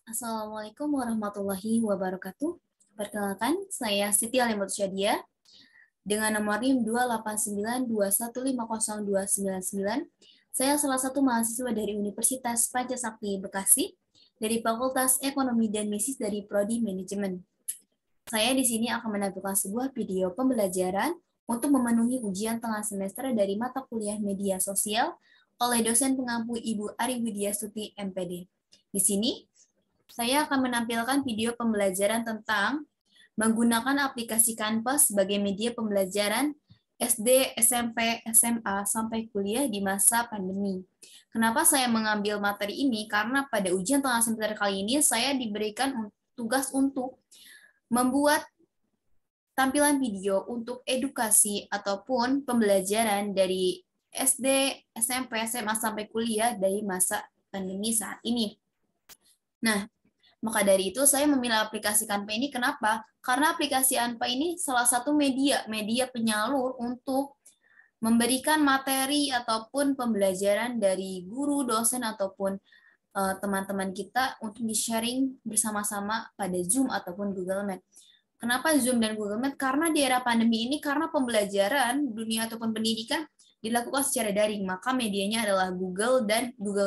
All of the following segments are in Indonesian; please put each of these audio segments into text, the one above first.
Assalamualaikum warahmatullahi wabarakatuh. Perkenalkan, saya Siti Alimut Syadia dengan nomor NIM 28921502999. Saya salah satu mahasiswa dari Universitas Pancasakti Bekasi dari Fakultas Ekonomi dan Bisnis dari Prodi Manajemen. Saya di sini akan menampilkan sebuah video pembelajaran untuk memenuhi ujian tengah semester dari mata kuliah media sosial oleh dosen pengampu Ibu Ari Widyastuti MPD. Di sini saya akan menampilkan video pembelajaran tentang menggunakan aplikasi Canva sebagai media pembelajaran SD, SMP, SMA, sampai kuliah di masa pandemi. Kenapa saya mengambil materi ini? Karena pada ujian tengah semester kali ini saya diberikan tugas untuk membuat tampilan video untuk edukasi ataupun pembelajaran dari SD, SMP, SMA, sampai kuliah dari masa pandemi saat ini. Nah, maka dari itu saya memilih aplikasi Canva ini. Kenapa? Karena aplikasi Canva ini salah satu media penyalur untuk memberikan materi ataupun pembelajaran dari guru, dosen, ataupun teman-teman kita untuk di-sharing bersama-sama pada Zoom ataupun Google Meet. Kenapa Zoom dan Google Meet? Karena di era pandemi ini, karena pembelajaran dunia ataupun pendidikan dilakukan secara daring, maka medianya adalah Google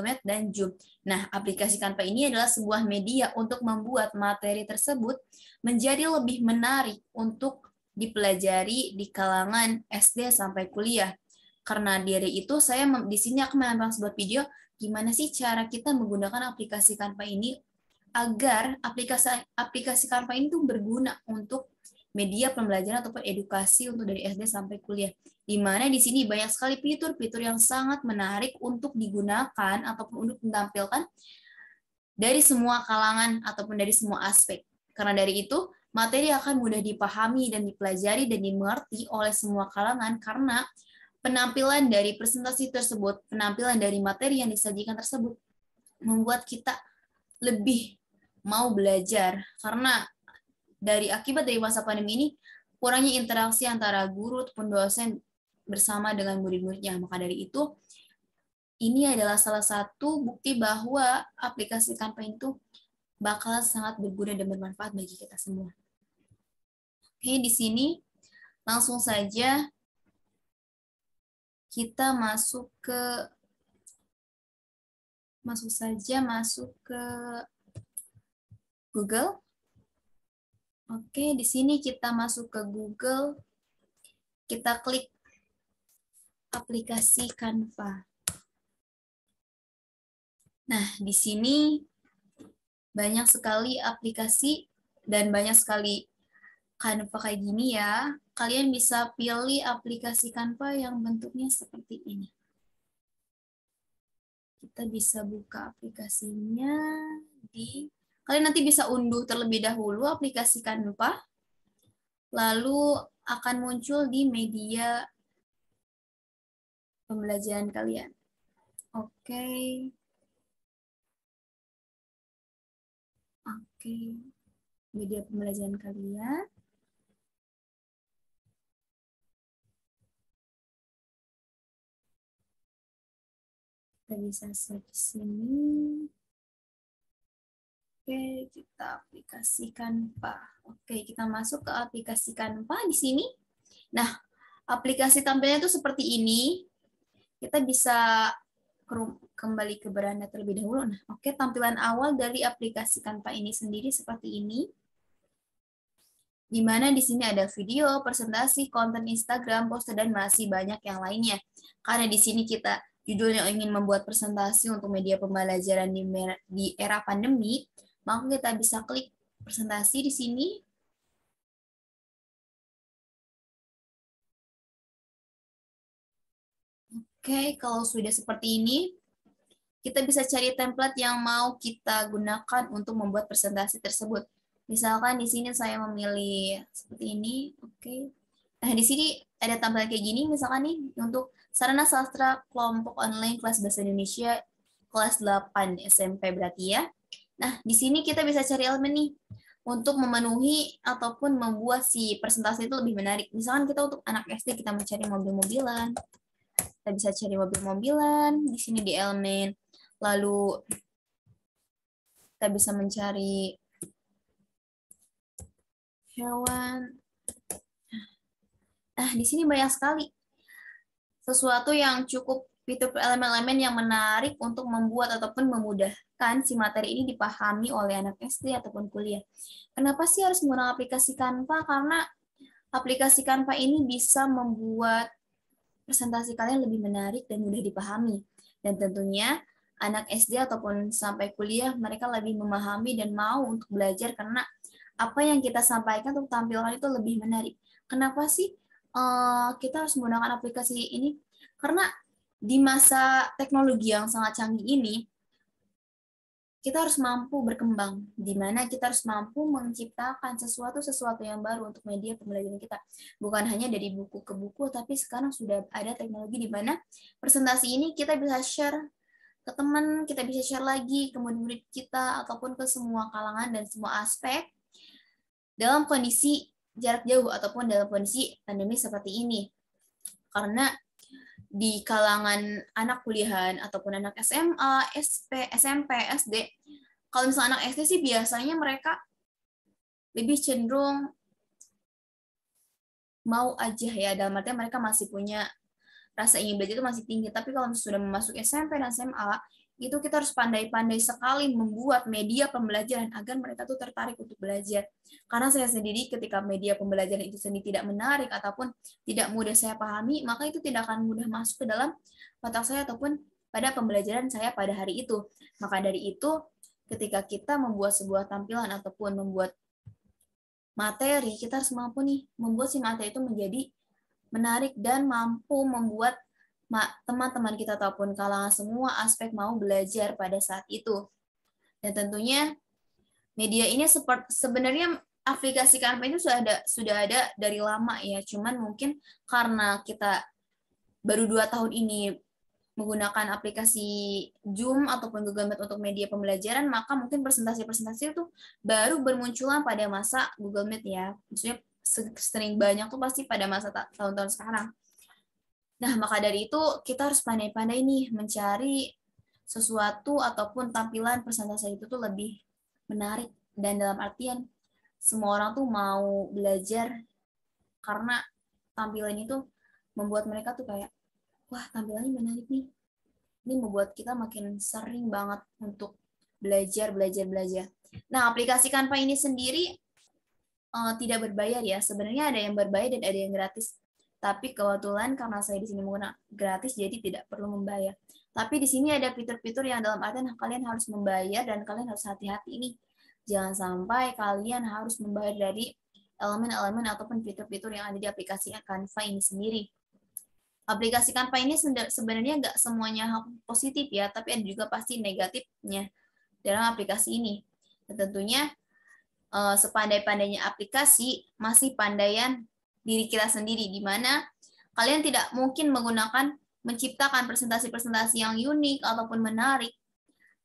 Meet dan Zoom. Nah, aplikasi Canva ini adalah sebuah media untuk membuat materi tersebut menjadi lebih menarik untuk dipelajari di kalangan SD sampai kuliah. Karena dari itu, saya di sini akan menampilkan sebuah video gimana sih cara kita menggunakan aplikasi Canva ini agar aplikasi Canva ini tuh berguna untuk media pembelajaran ataupun edukasi untuk dari SD sampai kuliah. Di mana di sini banyak sekali fitur-fitur yang sangat menarik untuk digunakan ataupun untuk ditampilkan dari semua kalangan ataupun dari semua aspek. Karena dari itu, materi akan mudah dipahami dan dipelajari dan dimengerti oleh semua kalangan karena penampilan dari presentasi tersebut, penampilan dari materi yang disajikan tersebut membuat kita lebih mau belajar karena akibat dari masa pandemi ini kurangnya interaksi antara guru ataupun dosen bersama dengan murid-muridnya. Maka dari itu ini adalah salah satu bukti bahwa aplikasi Canva itu bakal sangat berguna dan bermanfaat bagi kita semua. Oke, di sini langsung saja kita masuk ke Google. Oke, di sini kita masuk ke Google, kita klik aplikasi Canva. Nah, di sini banyak sekali aplikasi dan banyak sekali Canva kayak gini ya. Kalian bisa pilih aplikasi Canva yang bentuknya seperti ini. Kita bisa buka aplikasinya kalian nanti bisa unduh terlebih dahulu aplikasi Canva, lalu akan muncul di media pembelajaran kalian. Oke. Media pembelajaran kalian. Kita bisa search sini. Oke, kita aplikasi Canva. Oke, kita masuk ke aplikasi Canva di sini. Nah, aplikasi tampilnya itu seperti ini. Kita bisa kembali ke beranda terlebih dahulu. Nah, oke, tampilan awal dari aplikasi Canva ini sendiri seperti ini. Di mana di sini ada video, presentasi, konten Instagram, poster, dan masih banyak yang lainnya. Karena di sini kita judulnya ingin membuat presentasi untuk media pembelajaran di era pandemi, maka kita bisa klik presentasi di sini. Oke, kalau sudah seperti ini, kita bisa cari template yang mau kita gunakan untuk membuat presentasi tersebut. Misalkan di sini saya memilih seperti ini, oke. Nah, di sini ada tampilan kayak gini, misalkan nih, untuk sarana sastra kelompok online kelas bahasa Indonesia kelas 8 SMP berarti ya. Nah, di sini kita bisa cari elemen nih, untuk memenuhi ataupun membuat si presentasi itu lebih menarik. Misalkan kita untuk anak SD, kita mencari mobil-mobilan, kita bisa cari mobil-mobilan, di sini di elemen, lalu kita bisa mencari hewan. Di sini banyak sekali sesuatu yang cukup fitur elemen-elemen yang menarik untuk membuat ataupun memudahkan si materi ini dipahami oleh anak SD ataupun kuliah. Kenapa sih harus menggunakan aplikasi Canva? Karena aplikasi Canva ini bisa membuat presentasi kalian lebih menarik dan mudah dipahami. Dan tentunya anak SD ataupun sampai kuliah, mereka lebih memahami dan mau untuk belajar karena apa yang kita sampaikan untuk tampilkan itu lebih menarik. Kenapa sih kita harus menggunakan aplikasi ini? Karena di masa teknologi yang sangat canggih ini, kita harus mampu berkembang, di mana kita harus mampu menciptakan sesuatu yang baru untuk media pembelajaran kita. Bukan hanya dari buku ke buku, tapi sekarang sudah ada teknologi di mana presentasi ini kita bisa share ke teman, kita bisa share lagi ke murid-murid kita, ataupun ke semua kalangan dan semua aspek dalam kondisi jarak jauh ataupun dalam kondisi pandemi seperti ini. Karena di kalangan anak kuliahan ataupun anak SMA, SMP, SD, kalau misalnya anak SD sih biasanya mereka lebih cenderung mau aja ya, dalam artian mereka masih punya rasa ingin belajar itu masih tinggi. Tapi kalau sudah memasuki SMP dan SMA, itu kita harus pandai-pandai sekali membuat media pembelajaran agar mereka tuh tertarik untuk belajar. Karena saya sendiri ketika media pembelajaran itu sendiri tidak menarik ataupun tidak mudah saya pahami, maka itu tidak akan mudah masuk ke dalam otak saya ataupun pada pembelajaran saya pada hari itu. Maka dari itu, ketika kita membuat sebuah tampilan ataupun membuat materi, kita harus mampu nih membuat si materi itu menjadi menarik dan mampu membuat teman-teman kita ataupun kalangan semua aspek mau belajar pada saat itu. Dan tentunya media ini sebenarnya aplikasi Canva itu sudah ada dari lama ya, cuman mungkin karena kita baru 2 tahun ini menggunakan aplikasi Zoom ataupun Google Meet untuk media pembelajaran, maka mungkin presentasi-presentasi itu baru bermunculan pada masa Google Meet ya. Maksudnya sering banyak tuh pasti pada masa tahun-tahun sekarang. Nah, maka dari itu kita harus pandai-pandai nih mencari sesuatu ataupun tampilan presentasi itu tuh lebih menarik, dan dalam artian semua orang tuh mau belajar karena tampilan itu membuat mereka tuh kayak, wah tampilannya menarik nih. Ini membuat kita makin sering banget untuk belajar. Nah, aplikasi Canva ini sendiri tidak berbayar ya. Sebenarnya ada yang berbayar dan ada yang gratis. Tapi kebetulan karena saya di sini menggunakan gratis, jadi tidak perlu membayar. Tapi di sini ada fitur-fitur yang dalam artian kalian harus membayar dan kalian harus hati-hati ini. Jangan sampai kalian harus membayar dari elemen-elemen ataupun fitur-fitur yang ada di aplikasi Canva ini sendiri. Aplikasi Canva ini sebenarnya nggak semuanya positif ya, tapi ada juga pasti negatifnya dalam aplikasi ini. Dan tentunya sepandai-pandainya aplikasi masih pandaian diri kita sendiri, di mana kalian tidak mungkin menciptakan presentasi-presentasi yang unik ataupun menarik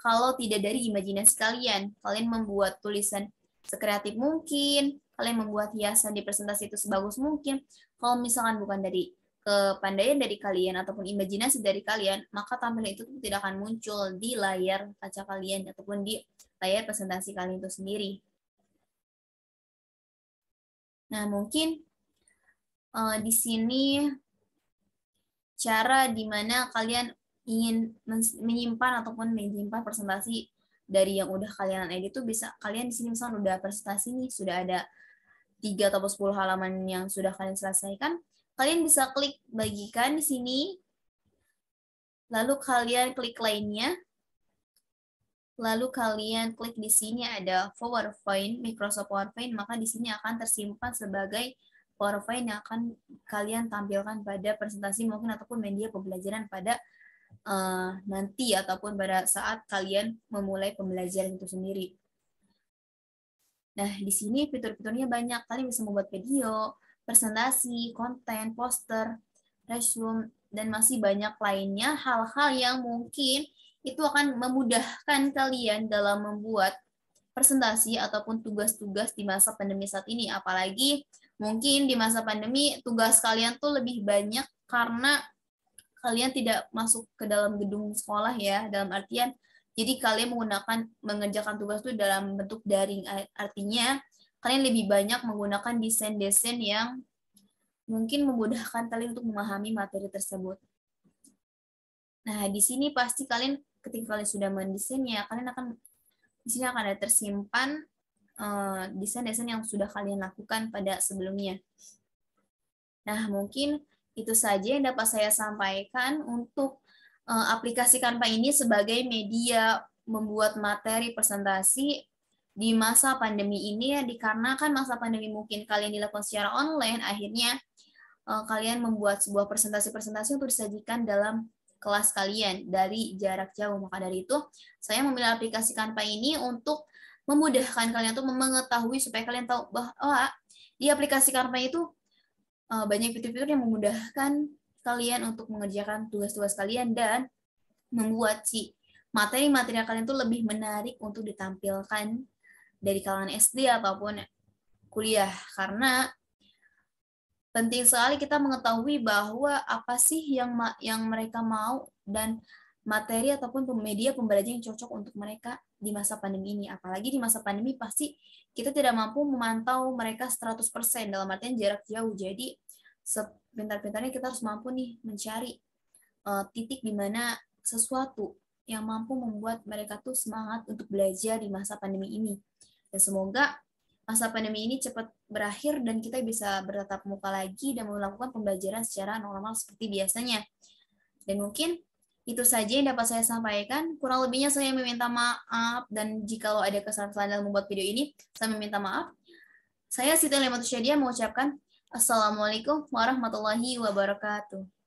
kalau tidak dari imajinasi kalian. Kalian membuat tulisan sekreatif mungkin, kalian membuat hiasan di presentasi itu sebagus mungkin. Kalau misalkan bukan dari kepandaian dari kalian ataupun imajinasi dari kalian, maka tampilan itu tidak akan muncul di layar kaca kalian ataupun di layar presentasi kalian itu sendiri. Nah, mungkin di sini cara di mana kalian ingin menyimpan ataupun menyimpan presentasi dari yang udah kalian edit itu bisa kalian di sini misalnya udah presentasi nih, sudah ada 3 atau 10 halaman yang sudah kalian selesaikan, kalian bisa klik bagikan di sini, lalu kalian klik lainnya, lalu kalian klik di sini ada PowerPoint, Microsoft PowerPoint, maka di sini akan tersimpan sebagai PowerPoint yang akan kalian tampilkan pada presentasi mungkin ataupun media pembelajaran pada nanti ataupun pada saat kalian memulai pembelajaran itu sendiri. Nah, di sini fitur-fiturnya banyak. Kalian bisa membuat video, presentasi, konten, poster, resume, dan masih banyak lainnya hal-hal yang mungkin itu akan memudahkan kalian dalam membuat presentasi ataupun tugas-tugas di masa pandemi saat ini. Apalagi mungkin di masa pandemi tugas kalian tuh lebih banyak karena kalian tidak masuk ke dalam gedung sekolah ya, dalam artian Jadi kalian mengerjakan tugas itu dalam bentuk daring, artinya kalian lebih banyak menggunakan desain-desain yang mungkin memudahkan kalian untuk memahami materi tersebut. Nah, di sini pasti kalian ketika kalian sudah mendesainnya, kalian akan di sini akan ada tersimpan desain-desain yang sudah kalian lakukan pada sebelumnya. Nah, mungkin itu saja yang dapat saya sampaikan untuk aplikasi Canva ini sebagai media membuat materi presentasi di masa pandemi ini, ya, dikarenakan masa pandemi mungkin kalian dilakukan secara online, akhirnya kalian membuat sebuah presentasi-presentasi untuk disajikan dalam kelas kalian dari jarak jauh. Maka dari itu, saya memilih aplikasi Canva ini untuk memudahkan kalian untuk mengetahui supaya kalian tahu bahwa di aplikasi Canva itu banyak fitur-fitur yang memudahkan kalian untuk mengerjakan tugas-tugas kalian dan membuat si materi-materi kalian itu lebih menarik untuk ditampilkan dari kalangan SD ataupun kuliah. Karena penting sekali kita mengetahui bahwa apa sih yang mereka mau dan materi ataupun media pembelajaran yang cocok untuk mereka di masa pandemi ini. Apalagi di masa pandemi pasti kita tidak mampu memantau mereka 100% dalam artian jarak jauh. Jadi sepintar-pintarnya kita harus mampu nih mencari titik di mana sesuatu yang mampu membuat mereka tuh semangat untuk belajar di masa pandemi ini. Dan semoga masa pandemi ini cepat berakhir dan kita bisa bertatap muka lagi dan melakukan pembelajaran secara normal seperti biasanya. Dan mungkin itu saja yang dapat saya sampaikan. Kurang lebihnya saya meminta maaf, dan jika ada kesalahan dalam membuat video ini, saya meminta maaf. Saya Siti Lematus Syadia mengucapkan Assalamualaikum warahmatullahi wabarakatuh.